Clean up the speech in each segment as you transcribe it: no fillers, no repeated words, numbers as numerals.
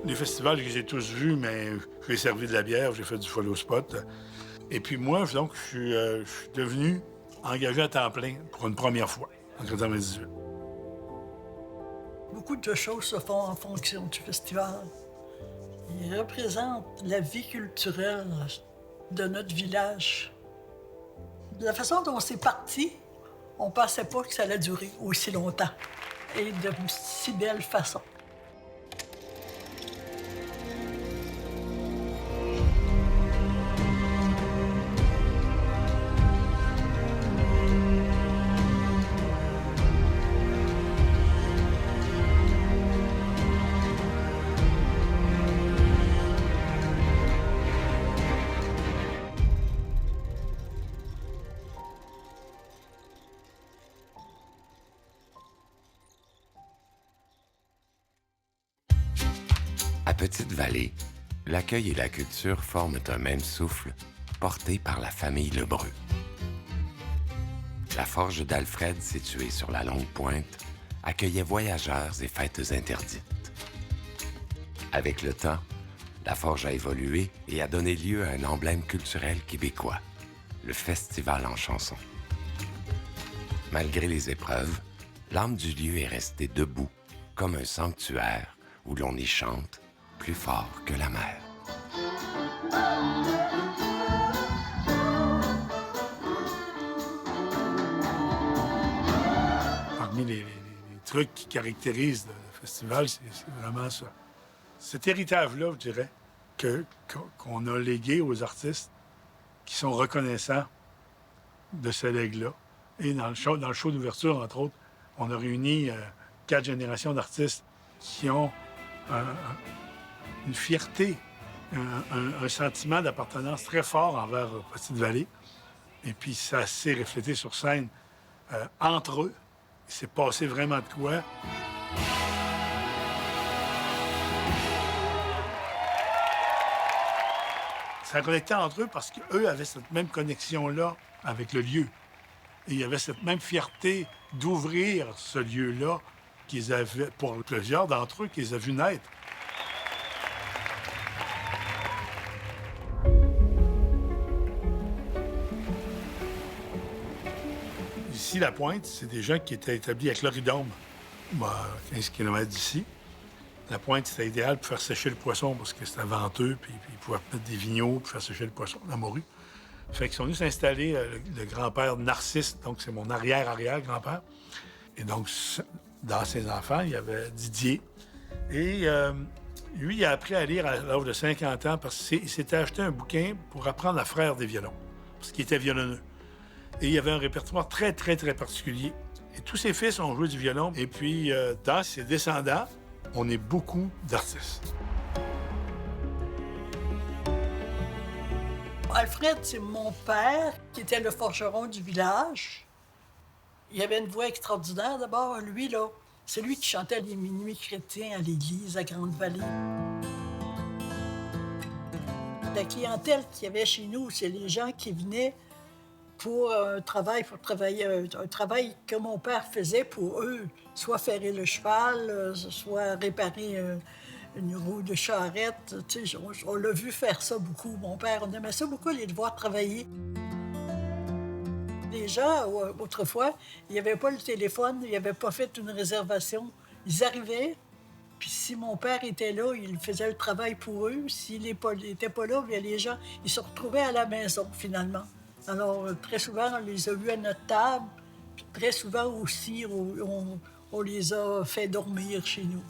Les festivals, je les ai tous vus, mais j'ai servi de la bière, j'ai fait du follow spot. Et puis moi, donc, je suis devenu engagé à temps plein pour une première fois, en 1998. Beaucoup de choses se font en fonction du festival. Il représente la vie culturelle de notre village. De la façon dont c'est parti, on pensait pas que ça allait durer aussi longtemps et de si belle façon. À Petite-Vallée, l'accueil et la culture forment un même souffle, porté par la famille Lebreu. La forge d'Alfred, située sur la Longue Pointe, accueillait voyageurs et fêtes interdites. Avec le temps, la forge a évolué et a donné lieu à un emblème culturel québécois, le Festival en chanson. Malgré les épreuves, l'âme du lieu est restée debout, comme un sanctuaire où l'on y chante plus fort que la mer. Parmi les trucs qui caractérisent le festival, c'est vraiment ça. Cet héritage-là, je dirais, qu'on a légué aux artistes qui sont reconnaissants de ce legs-là. Et dans le show d'ouverture, entre autres, on a réuni 4 générations d'artistes qui ont une fierté, un sentiment d'appartenance très fort envers Petite-Vallée. Et puis ça s'est reflété sur scène entre eux. Il s'est passé vraiment de quoi. Ça connectait entre eux parce qu'eux avaient cette même connexion-là avec le lieu. Et il y avait cette même fierté d'ouvrir ce lieu-là qu'ils avaient, pour plusieurs d'entre eux, qu'ils avaient vu naître. Ici, la Pointe, c'est des gens qui étaient établis à Cloridome, 15 km d'ici. La Pointe, c'était idéal pour faire sécher le poisson parce que c'était venteux, puis ils pouvaient mettre des vignots pour faire sécher le poisson, la morue. Fait qu'ils sont venus s'installer, le grand-père Narcisse, donc c'est mon arrière-arrière-grand-père. Et donc, dans ses enfants, il y avait Didier. Et lui, il a appris à lire à l'âge de 50 ans parce qu'il s'était acheté un bouquin pour apprendre à faire des violons, parce qu'il était violonneux. Et il y avait un répertoire très, très, très particulier. Et tous ses fils ont joué du violon. Et puis, dans ses descendants, on est beaucoup d'artistes. Alfred, c'est mon père, qui était le forgeron du village. Il avait une voix extraordinaire. D'abord, lui, là, c'est lui qui chantait les minuits chrétiens à l'église à Grande-Vallée. La clientèle qu'il y avait chez nous, c'est les gens qui venaient pour travailler, un travail que mon père faisait pour eux, soit ferrer le cheval, soit réparer une roue de charrette. Tu sais, on l'a vu faire ça beaucoup, mon père. On aimait ça beaucoup, les voir travailler. Les gens, autrefois, il n'y avait pas le téléphone, ils n'avaient pas fait une réservation. Ils arrivaient, puis si mon père était là, il faisait le travail pour eux. S'il n'était pas là, bien, les gens, ils se retrouvaient à la maison, finalement. Alors, très souvent, on les a vus à notre table. Puis très souvent aussi, on les a fait dormir chez nous.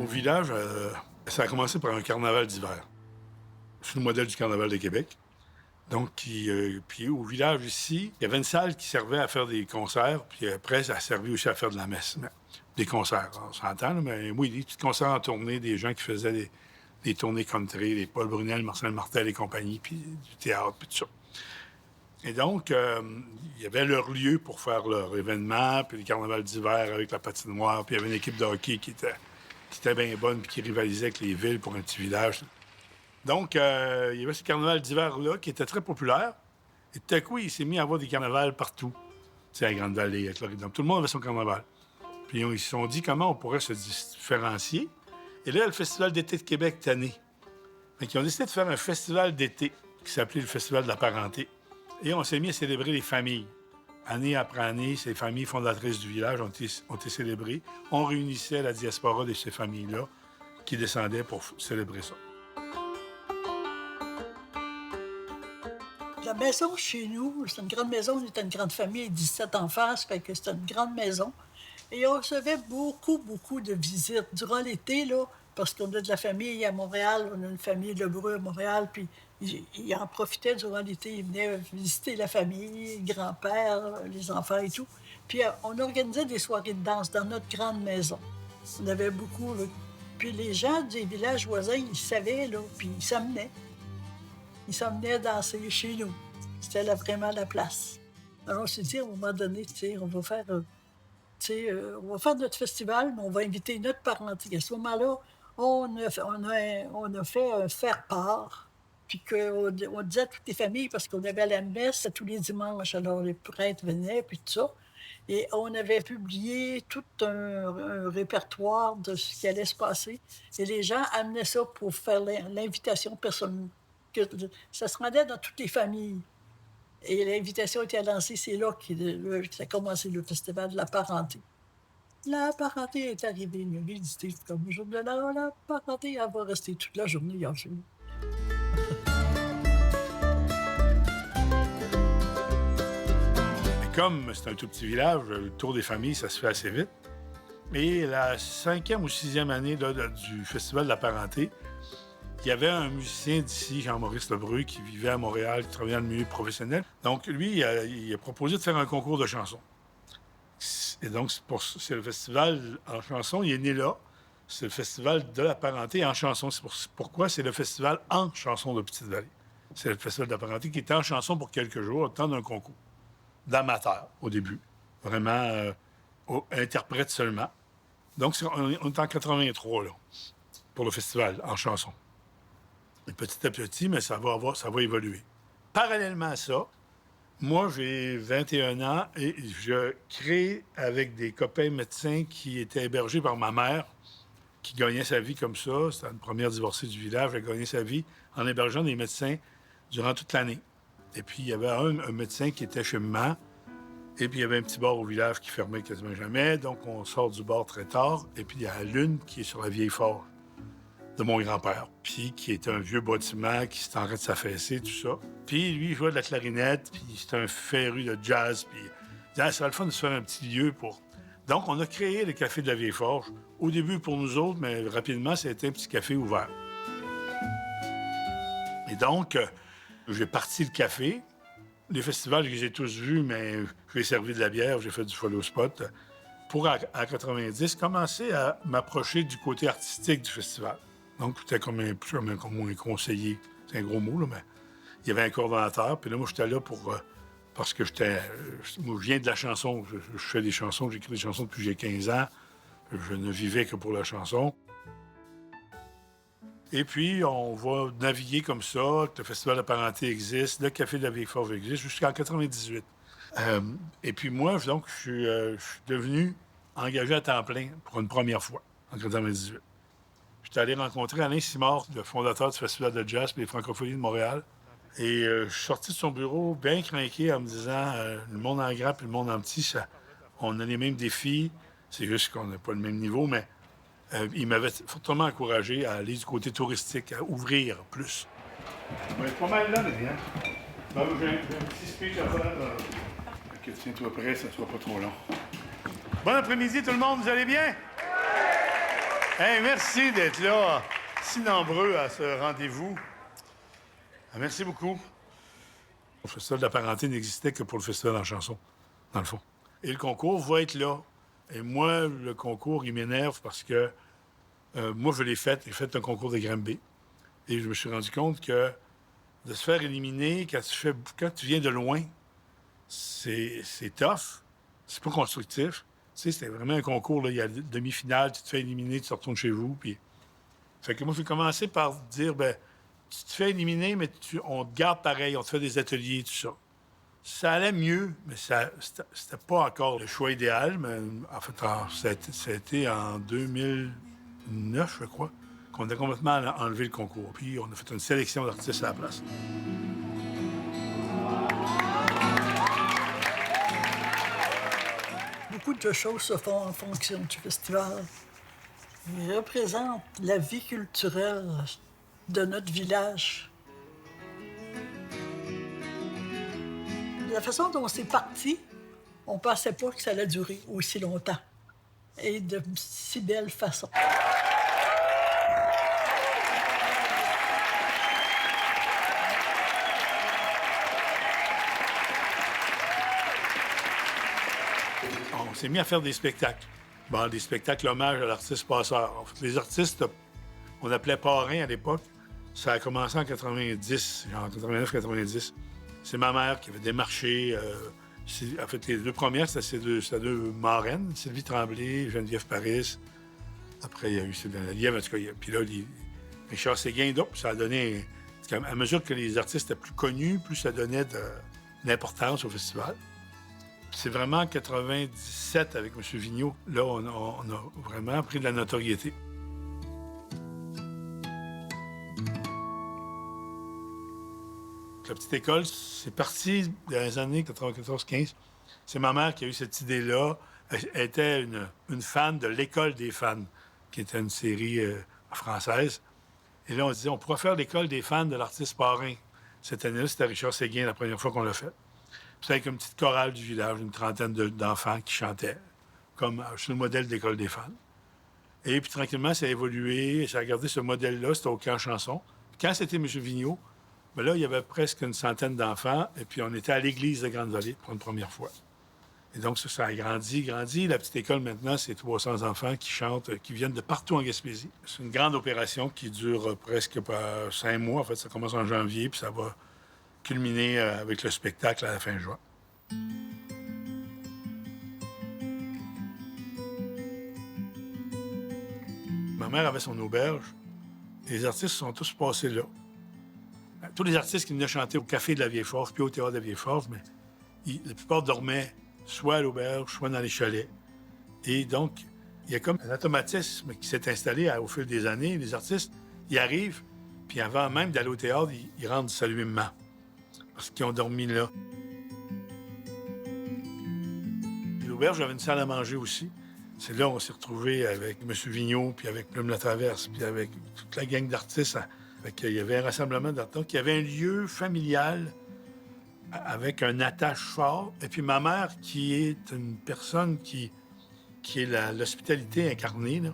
Au village, ça a commencé par un carnaval d'hiver. C'est le modèle du carnaval de Québec. Donc, puis au village ici, il y avait une salle qui servait à faire des concerts, puis après, ça a servi aussi à faire de la messe. Des concerts, on s'entend, là, mais oui, des petits concerts en tournée, des gens qui faisaient des tournées country, les Paul Brunel, Marcel Martel et compagnie, puis du théâtre, puis tout ça. Et donc, il y avait leur lieu pour faire leur événement, puis le carnaval d'hiver avec la patinoire, puis il y avait une équipe de hockey qui était bien bonne, puis qui rivalisait avec les villes pour un petit village. Donc, il y avait ce carnaval d'hiver-là qui était très populaire. Et tout à coup, il s'est mis à avoir des carnavals partout. sais, à Grande-Vallée, à Cloridum. Tout le monde avait son carnaval. Puis ils se sont dit comment on pourrait se différencier. Et là, le Festival d'été de Québec cette année. Fait qu'ils ont décidé de faire un festival d'été qui s'appelait le Festival de la parenté. Et on s'est mis à célébrer les familles. Année après année, ces familles fondatrices du village ont été célébrées. On réunissait la diaspora de ces familles-là qui descendaient pour célébrer ça. La maison chez nous, c'est une grande maison. On était une grande famille, 17 enfants, ça fait que c'était une grande maison. Et on recevait beaucoup, beaucoup de visites. Durant l'été, là, parce qu'on a de la famille à Montréal, on a une famille de Lebreu à Montréal, puis ils en profitaient durant l'été. Ils venaient visiter la famille, le grand-père, les enfants et tout. Puis on organisait des soirées de danse dans notre grande maison. On avait beaucoup, là. Puis les gens des villages voisins, ils savaient, là, puis ils s'amenaient. Ils s'amenaient danser chez nous. C'était là vraiment la place. Alors on s'est dit, à un moment donné, tu sais, on va faire notre festival, mais on va inviter notre parenté. À ce moment-là, on a fait un faire-part, puis on disait à toutes les familles, parce qu'on avait la messe tous les dimanches, alors les prêtres venaient, puis tout ça. Et on avait publié tout un répertoire de ce qui allait se passer. Et les gens amenaient ça pour faire l'invitation personnelle. Ça se rendait dans toutes les familles. Et l'invitation était lancée, c'est là que ça a commencé le festival de la parenté. La parenté est arrivée, une visité comme le jour de la parenté, elle va rester toute la journée chez nous. Mais comme c'est un tout petit village, le tour des familles, ça se fait assez vite. Et la 5e ou 6e année du festival de la parenté, il y avait un musicien d'ici, Jean-Maurice Lebreu, qui vivait à Montréal, qui travaillait dans le milieu professionnel. Donc, lui, il a proposé de faire un concours de chansons. Et donc, c'est le festival en chansons, il est né là. C'est le festival de la parenté en chansons. Pourquoi c'est le festival en chansons de Petite-Vallée. C'est le festival de la parenté qui était en chansons pour quelques jours, au temps d'un concours. D'amateurs, au début. Vraiment, interprète seulement. Donc, on est en 83, là, pour le festival en chansons. Et petit à petit, mais ça va évoluer. Parallèlement à ça, moi, j'ai 21 ans et je crée avec des copains médecins qui étaient hébergés par ma mère, qui gagnait sa vie comme ça. C'était une première divorcée du village. Elle gagnait sa vie en hébergeant des médecins durant toute l'année. Et puis, il y avait un médecin qui était chez maman. Et puis, il y avait un petit bar au village qui fermait quasiment jamais. Donc, on sort du bar très tard. Et puis, il y a la lune qui est sur la vieille forge de mon grand-père, puis qui est un vieux bâtiment qui s'est en train de s'affaisser, tout ça. Puis lui, il jouait de la clarinette, puis c'est un féru de jazz, puis il disait, ça va le fun de se faire un petit lieu pour... Donc, on a créé le Café de la Vieille Forge. Au début pour nous autres, mais rapidement, c'était un petit café ouvert. Et donc, j'ai parti le café. Les festivals, je les ai tous vus, mais j'ai servi de la bière, j'ai fait du follow spot. Pour, à 90, commencer à m'approcher du côté artistique du festival. Donc, j'étais comme un conseiller. C'est un gros mot, là, mais il y avait un coordonnateur. Puis là, moi, j'étais là parce que moi, je viens de la chanson. Je fais des chansons, j'écris des chansons depuis que j'ai 15 ans. Je ne vivais que pour la chanson. Et puis, on va naviguer comme ça. Le Festival de la parenté existe, le Café de la Vieille Forge existe, jusqu'en 98. Et puis moi, donc, je suis devenu engagé à temps plein pour une première fois, en 98. J'étais allé rencontrer Alain Simard, le fondateur du Festival de jazz et des Francophonies de Montréal. Et je suis sorti de son bureau bien craqué en me disant le monde en grand et le monde en petit, on a les mêmes défis. C'est juste qu'on n'a pas le même niveau, mais il m'avait fortement encouragé à aller du côté touristique, à ouvrir plus. On va être pas mal là, mais bien. J'ai un petit speech à faire. Tiens-toi prêt, ça ne sera pas trop long. Bon après-midi, tout le monde, vous allez bien? Hey, merci d'être là, si nombreux à ce rendez-vous. Merci beaucoup. Le Festival de la parenté n'existait que pour le Festival en chanson, dans le fond. Et le concours va être là. Et moi, le concours, il m'énerve parce que moi, je l'ai fait. J'ai fait un concours de Granby. Et je me suis rendu compte que de se faire éliminer quand tu viens de loin, c'est tough. C'est pas constructif. Tu sais, c'était vraiment un concours, là. Il y a la demi-finale, tu te fais éliminer, tu te retournes chez vous. Puis... Fait que moi, j'ai commencé par dire, tu te fais éliminer, mais on te garde pareil, on te fait des ateliers, tout ça. Ça allait mieux, mais c'était pas encore le choix idéal. Mais en fait, ça a été en 2009, je crois, qu'on a complètement enlevé le concours. Puis on a fait une sélection d'artistes à la place. Beaucoup de choses se font en fonction du festival. Il représente la vie culturelle de notre village. La façon dont c'est parti, on ne pensait pas que ça allait durer aussi longtemps et de si belle façon. On s'est mis à faire des spectacles. Bon, des spectacles hommage à l'artiste passeur. En fait, les artistes, on appelait parrains à l'époque. Ça a commencé en 90, en 89-90. C'est ma mère qui avait démarché. En fait, les deux premières, c'était ses deux marraines, Sylvie Tremblay, Geneviève Paris. Après, il y a eu Sylvain Lallièvre, en tout cas. Puis là, Richard Séguin, donc, ça a donné... À mesure que les artistes étaient plus connus, plus ça donnait de l'importance au festival. C'est vraiment en 97, avec M. Vigneault, là, on a vraiment pris de la notoriété. La petite école, c'est parti dans les années 94-15. C'est ma mère qui a eu cette idée-là. Elle était une fan de l'École des fans, qui était une série française. Et là, on se disait, on pourrait faire l'École des fans de l'artiste parrain. Cette année-là, c'était Richard Séguin, la première fois qu'on l'a fait. C'était avec une petite chorale du village, une trentaine d'enfants qui chantaient, comme sur le modèle d'École des fans. Et puis, tranquillement, ça a évolué. Ça a gardé ce modèle-là. C'était au camp chanson. Quand c'était M. Vigneault, bien là, il y avait presque une centaine d'enfants. Et puis, on était à l'église de Grande-Vallée pour une première fois. Et donc, ça a grandi. La petite école, maintenant, c'est 300 enfants qui chantent, qui viennent de partout en Gaspésie. C'est une grande opération qui dure presque 5 mois. En fait, ça commence en janvier, puis ça va culminer avec le spectacle à la fin juin. Ma mère avait son auberge. Les artistes sont tous passés là. Tous les artistes qui venaient chanter au Café de la Vieille-Forge, puis au Théâtre de la Vieille-Forge, mais la plupart dormaient soit à l'auberge, soit dans les chalets. Et donc, il y a comme un automatisme qui s'est installé au fil des années. Les artistes, ils arrivent, puis avant même d'aller au théâtre, ils rentrent saluer maman. Parce qu'ils ont dormi là. L'auberge avait une salle à manger aussi. C'est là qu'on s'est retrouvés avec M. Vigneault, puis avec Plume Latraverse, puis avec toute la gang d'artistes. Il y avait un rassemblement d'artistes. Donc, il y avait un lieu familial avec un attache fort. Et puis ma mère, qui est une personne qui est l'hospitalité incarnée, là.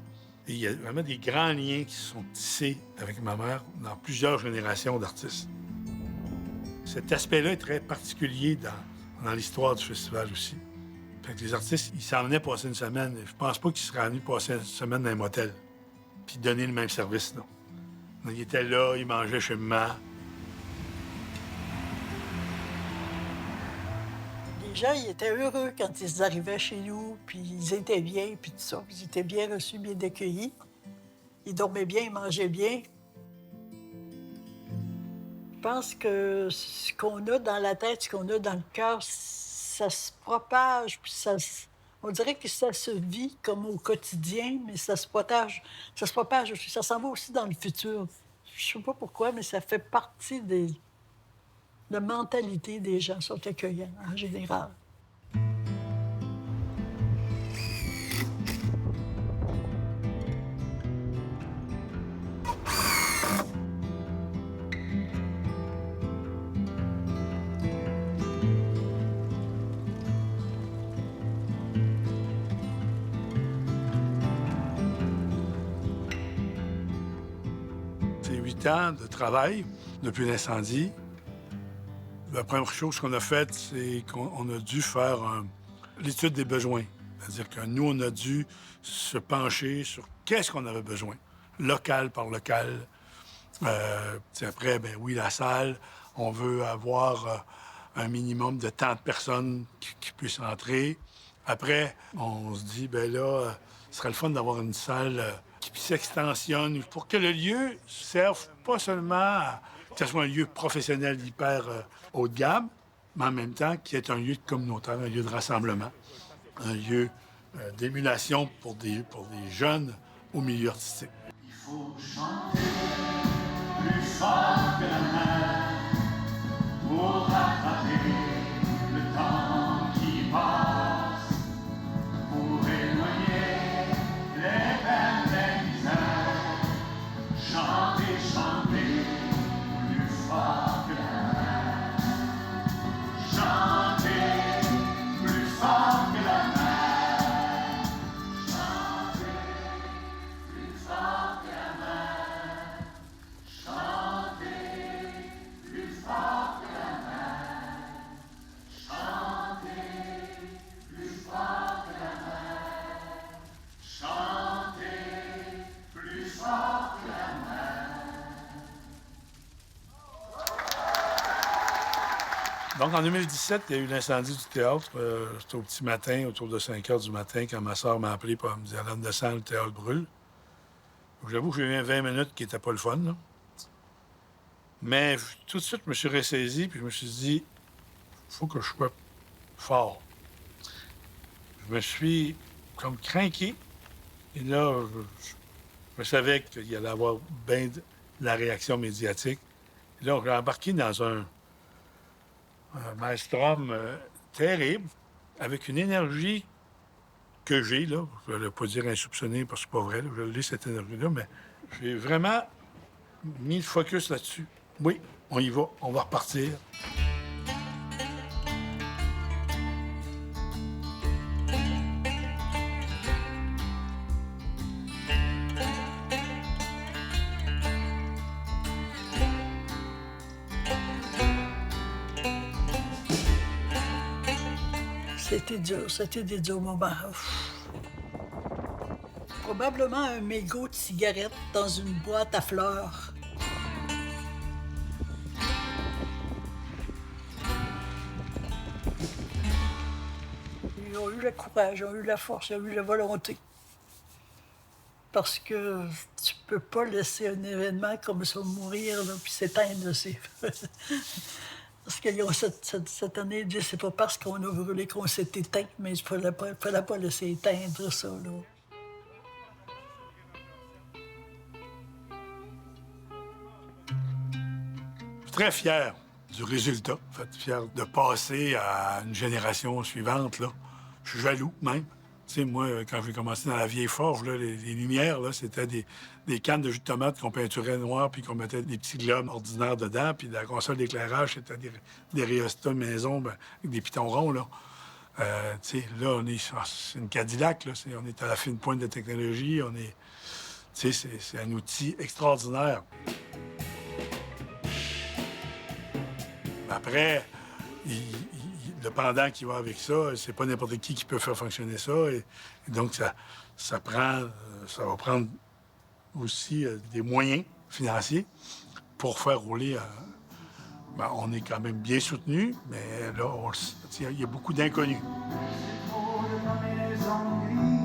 Et il y a vraiment des grands liens qui se sont tissés avec ma mère dans plusieurs générations d'artistes. Cet aspect-là est très particulier dans l'histoire du festival aussi. Fait que les artistes, ils s'en venaient passer une semaine. Je pense pas qu'ils seraient venus passer une semaine dans un motel puis donner le même service, non. Ils étaient là, ils mangeaient chez maman. Les gens, ils étaient heureux quand ils arrivaient chez nous, puis ils étaient bien, puis tout ça. Ils étaient bien reçus, bien accueillis. Ils dormaient bien, ils mangeaient bien. Je pense que ce qu'on a dans la tête, ce qu'on a dans le cœur, ça se propage, puis on dirait que ça se vit comme au quotidien, mais ça se propage aussi. Ça s'en va aussi dans le futur. Je sais pas pourquoi, mais ça fait partie de la mentalité des gens, sont accueillants en général. C'est 8 ans de travail depuis l'incendie. La première chose qu'on a faite, c'est qu'on a dû faire l'étude des besoins. C'est-à-dire que nous, on a dû se pencher sur qu'est-ce qu'on avait besoin, local par local. Après, ben oui, la salle, on veut avoir un minimum de tant de personnes qui puissent entrer. Après, on se dit, ben là, ce serait le fun d'avoir une salle qui s'extensionne pour que le lieu serve pas seulement que ce soit un lieu professionnel hyper haut de gamme, mais en même temps qui est un lieu communautaire, un lieu de rassemblement, un lieu d'émulation pour des jeunes au milieu artistique. Il faut chanter plus fort que la mer pour rattraper le temps qui passe, pour éloigner les peines, les misères. Chanter, chanter plus fort que la mer. Chanter plus fort que la mer. Chanter plus fort que la mer. Chanter plus fort que la mer. Chanter plus fort que la mer. Chanter plus fort que la mer. Donc, en 2017, il y a eu l'incendie du théâtre. C'était au petit matin, autour de 5 heures du matin, quand ma soeur m'a appelé pour me dire « Alain descend, le théâtre brûle ». J'avoue que j'ai eu 20 minutes qui n'étaient pas le fun, là. Mais tout de suite, je me suis ressaisi, puis je me suis dit « Il faut que je sois fort ». Je me suis comme craqué. Et là, je savais qu'il y allait avoir bien de la réaction médiatique. Et là, j'ai embarqué dans un maelstrom terrible, avec une énergie que j'ai, là. Je ne vais pas dire insoupçonnée, parce que c'est pas vrai, là. Je l'ai, cette énergie-là, mais j'ai vraiment mis le focus là-dessus. Oui, on y va, on va repartir. C'était des durs moments. Probablement un mégot de cigarette dans une boîte à fleurs. Ils ont eu le courage, ils ont eu la force, ils ont eu la volonté. Parce que tu peux pas laisser un événement comme ça mourir, là, puis s'éteindre. Parce qu'ils ont cette année, ils disent c'est pas parce qu'on a brûlé qu'on s'est éteint, mais il fallait pas laisser éteindre ça, là. Je suis très fier du résultat. En fait, fier de passer à une génération suivante, là. Je suis jaloux, même. Tu sais, moi, quand j'ai commencé dans la vieille forge, là, les lumières, là, c'était des cannes de jus de tomate qu'on peinturait noir puis qu'on mettait des petits globes ordinaires dedans. Puis la console d'éclairage, c'était des rhéostats maison avec des pitons ronds, là. Tu sais, là, c'est une Cadillac, là. On est à la fine pointe de technologie. Tu sais, c'est un outil extraordinaire. Après, le pendant qui va avec ça, c'est pas n'importe qui peut faire fonctionner ça. Et donc, ça va prendre aussi des moyens financiers pour faire rouler. On est quand même bien soutenu, mais là, il y a beaucoup d'inconnus. Pour de ma maison grise.